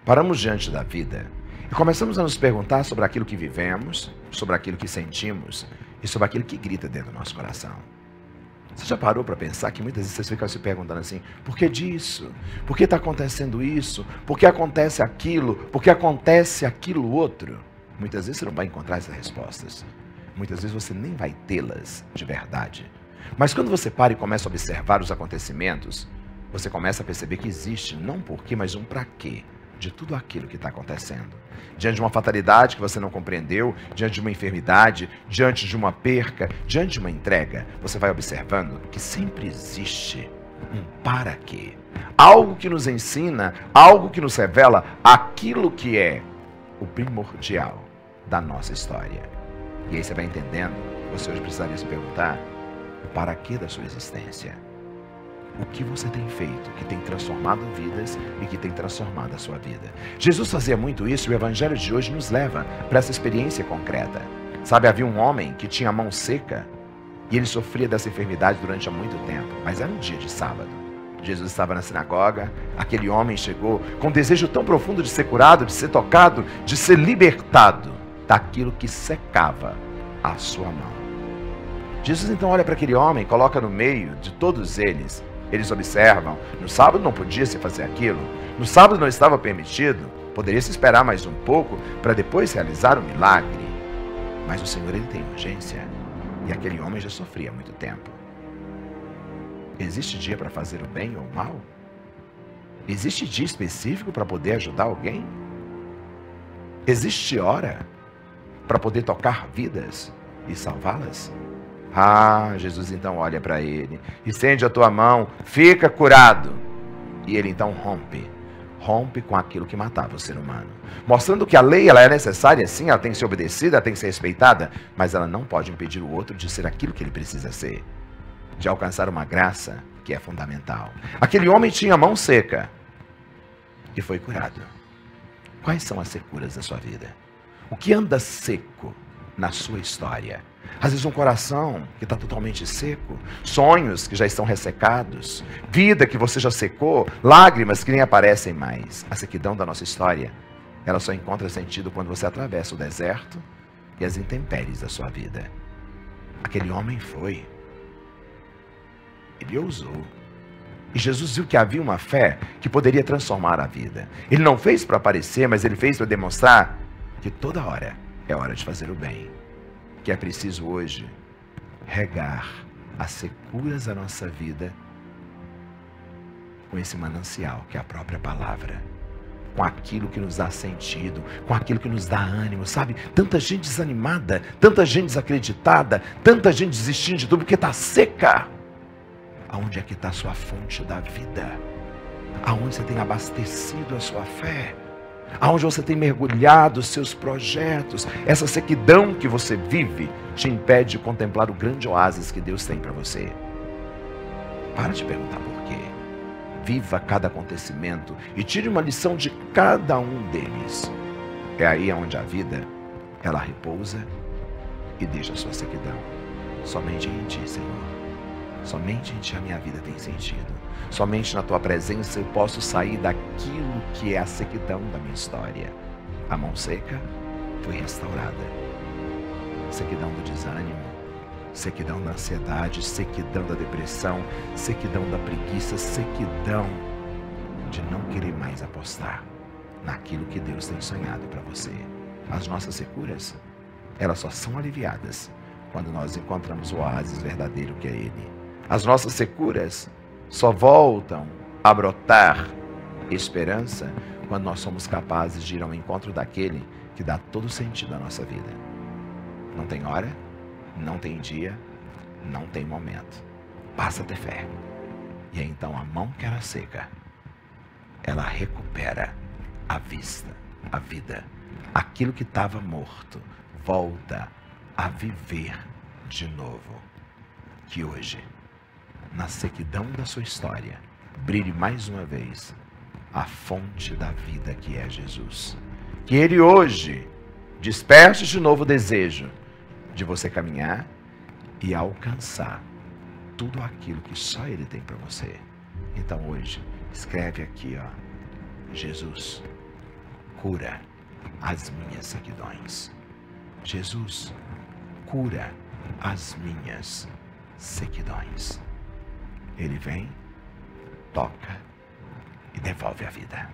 Paramos diante da vida e começamos a nos perguntar sobre aquilo que vivemos, sobre aquilo que sentimos e sobre aquilo que grita dentro do nosso coração. Você já parou para pensar que muitas vezes você fica se perguntando assim, por que disso? Por que está acontecendo isso? Por que acontece aquilo? Por que acontece aquilo outro? Muitas vezes você não vai encontrar essas respostas. Muitas vezes você nem vai tê-las de verdade. Mas quando você para e começa a observar os acontecimentos, você começa a perceber que existe não um porquê, mas um para quê de tudo aquilo que está acontecendo. Diante de uma fatalidade que você não compreendeu, diante de uma enfermidade, diante de uma perca, diante de uma entrega, você vai observando que sempre existe um para quê. Algo que nos ensina, algo que nos revela aquilo que é o primordial da nossa história. E aí você vai entendendo, você hoje precisaria se perguntar, o para quê da sua existência. O que você tem feito que tem transformado vidas e que tem transformado a sua vida. Jesus fazia muito isso e o evangelho de hoje nos leva para essa experiência concreta. Sabe, havia um homem que tinha a mão seca e ele sofria dessa enfermidade durante muito tempo, mas era um dia de sábado. Jesus estava na sinagoga, aquele homem chegou com um desejo tão profundo de ser curado, de ser tocado, de ser libertado daquilo que secava a sua mão. Jesus então olha para aquele homem, coloca no meio de todos eles. Eles observam, no sábado não podia se fazer aquilo, no sábado não estava permitido, poderia se esperar mais um pouco para depois realizar o milagre. Mas o Senhor, ele tem urgência, e aquele homem já sofria há muito tempo. Existe dia para fazer o bem ou o mal? Existe dia específico para poder ajudar alguém? Existe hora para poder tocar vidas e salvá-las? Ah, Jesus então olha para ele, estende a tua mão, fica curado. E ele então rompe com aquilo que matava o ser humano. Mostrando que a lei ela é necessária, sim, ela tem que ser obedecida, ela tem que ser respeitada, mas ela não pode impedir o outro de ser aquilo que ele precisa ser, de alcançar uma graça que é fundamental. Aquele homem tinha a mão seca e foi curado. Quais são as securas da sua vida? O que anda seco na sua história? Às vezes um coração que está totalmente seco, sonhos que já estão ressecados, vida que você já secou, lágrimas que nem aparecem mais. A sequidão da nossa história, ela só encontra sentido quando você atravessa o deserto e as intempéries da sua vida. Aquele homem foi, ele ousou. E Jesus viu que havia uma fé que poderia transformar a vida. Ele não fez para aparecer, mas ele fez para demonstrar que toda hora é hora de fazer o bem. Que é preciso hoje regar as securas da nossa vida com esse manancial que é a própria palavra, com aquilo que nos dá sentido, com aquilo que nos dá ânimo, sabe? Tanta gente desanimada, tanta gente desacreditada, tanta gente desistindo de tudo porque está seca. Aonde é que está a sua fonte da vida? Aonde você tem abastecido a sua fé? Aonde você tem mergulhado os seus projetos? Essa sequidão que você vive te impede de contemplar o grande oásis que Deus tem para você. Para de perguntar por quê. Viva cada acontecimento e tire uma lição de cada um deles. É aí onde a vida, ela repousa e deixa a sua sequidão. Somente em Ti, Senhor. Somente em Ti a minha vida tem sentido. Somente na Tua presença eu posso sair daquilo que é a sequidão da minha história. A mão seca foi restaurada. Sequidão do desânimo, sequidão da ansiedade, sequidão da depressão, sequidão da preguiça, sequidão de não querer mais apostar naquilo que Deus tem sonhado para você. As nossas securas, elas só são aliviadas quando nós encontramos o oásis verdadeiro que é Ele. As nossas securas só voltam a brotar esperança quando nós somos capazes de ir ao encontro daquele que dá todo sentido à nossa vida. Não tem hora, não tem dia, não tem momento. Basta ter fé. E aí, então a mão que era seca, ela recupera a vista, a vida. Aquilo que estava morto volta a viver de novo. Que hoje, na sequidão da sua história, brilhe mais uma vez a fonte da vida que é Jesus. Que Ele hoje desperte de novo o desejo de você caminhar e alcançar tudo aquilo que só Ele tem para você. Então hoje, escreve aqui, ó, Jesus, cura as minhas sequidões. Jesus, cura as minhas sequidões. Ele vem, toca e devolve a vida.